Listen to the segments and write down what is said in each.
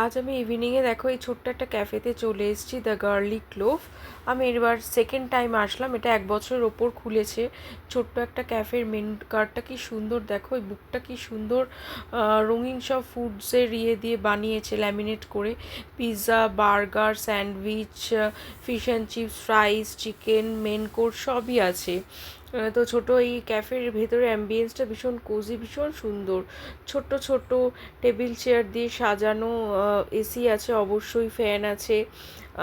আজ আমি ইভিনিংয়ে দেখো এই ছোট্ট একটা ক্যাফেতে চলে এসেছি, দ্য গার্লিক লোফ। আমি এবার সেকেন্ড টাইম আসলাম, এটা 1 বছরের ওপর খুলেছে। ছোট্ট একটা ক্যাফের মেনু কার্ডটা কি সুন্দর দেখো, এই বুকটা কি সুন্দর রঙিন সব ফুডসের দিয়ে বানিয়েছে ল্যামিনেট করে। Pizza, burger, sandwich, fish and chips, fries, chicken, main course সবই আছে। তো ছোটো এই ক্যাফের ভেতরে অ্যাম্বিয়েন্সটা ভীষণ কোজি, ভীষণ সুন্দর। ছোট্ট ছোট্ট টেবিল চেয়ার দিয়ে সাজানো, এসি আছে অবশ্যই, ফ্যান আছে।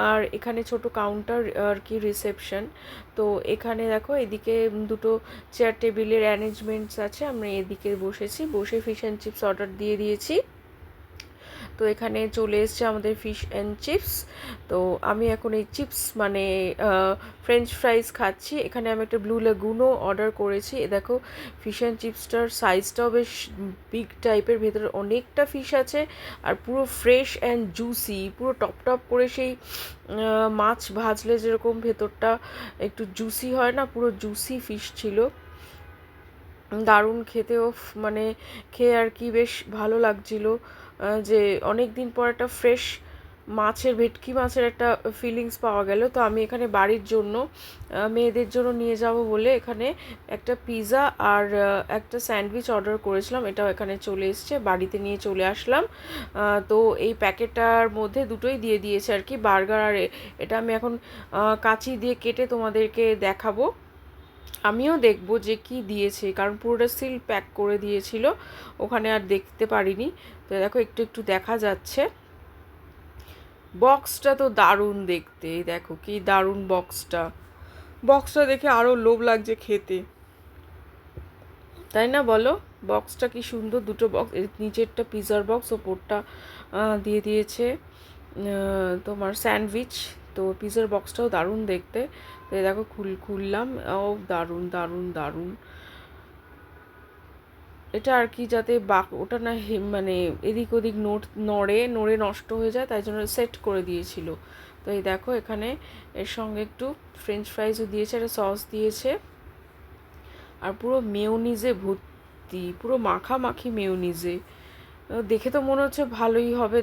আর এখানে ছোট কাউন্টার আর কি রিসেপশন। তো এখানে দেখো এদিকে দুটো চেয়ার টেবিলের অ্যারেঞ্জমেন্টস আছে, আমরা এদিকে বসেছি, বসে ফিশ অ্যান্ড চিপস অর্ডার দিয়ে দিয়েছি। তো এখানে চলে এসছে আমাদের ফিশ অ্যান্ড চিপস। তো আমি এখন এই চিপস মানে ফ্রেঞ্চ ফ্রাইজ খাচ্ছি। এখানে আমি একটা ব্লু লেগুনও অর্ডার করেছি। এ দেখো ফিশ অ্যান্ড চিপসটার সাইজটাও বেশ বিগ টাইপের, ভেতরে অনেকটা ফিশ আছে আর পুরো ফ্রেশ অ্যান্ড জুসি, পুরো টপ টপ করে সেই মাছ ভাজলে যেরকম ভেতরটা একটু জুসি হয় না, পুরো জুসি ফিশ ছিল। দারুণ খেতেও, মানে খেয়ে আর কি বেশ ভালো লাগছিল, যে অনেক দিন পর একটা ফ্রেশ মাছের, ভেটকি মাছের একটা ফিলিংস পাওয়া গেল। তো আমি এখানে বাড়ির জন্য, মেয়েদের জন্য নিয়ে যাব বলে এখানে একটা পিৎজা আর একটা স্যান্ডউইচ অর্ডার করেছিলাম, এটাও এখানে চলে এসছে, বাড়িতে নিয়ে চলে আসলাম। তো এই প্যাকেটটার মধ্যে দুটোই দিয়ে দিয়েছে আর কি, বার্গার আর এটা আমি এখন কাঁচি দিয়ে কেটে তোমাদেরকে দেখাবো। আমিও দেখবো যে কি দিয়েছে, কারণ পুরোটা সিল প্যাক করে দিয়েছিল, ওখানে আর দেখতে পারিনি। তো দেখো একটু একটু দেখা যাচ্ছে। বক্সটা তো দারুণ দেখতে, দেখো কি দারুণ বক্সটা। বক্সটা দেখে আরও লোভ লাগছে খেতে, তাই না বলো? বক্সটা কি সুন্দর, দুটো বক্স, নিচেরটা পিৎজার বক্স, ওপরটা দিয়ে দিয়েছে তোমার স্যান্ডউইচ। তো পিৎজার বক্সটাও দারুণ দেখতে। তো দেখো খুললাম, ও দারুণ দারুণ দারুণ। এটা আর কি যাতে ওটা না মানে এদিক ওদিক নড়ে নড়ে নষ্ট হয়ে যায়, তাই জন্য সেট করে দিয়েছিল। তো এই দেখো এখানে এর সঙ্গে একটু ফ্রেঞ্চ ফ্রাইজও দিয়েছে, একটা সস দিয়েছে, আর পুরো মেয়োনিজে ভর্তি, পুরো মাখামাখি মেয়োনিজে। দেখে তো মনে হচ্ছে ভালোই হবে।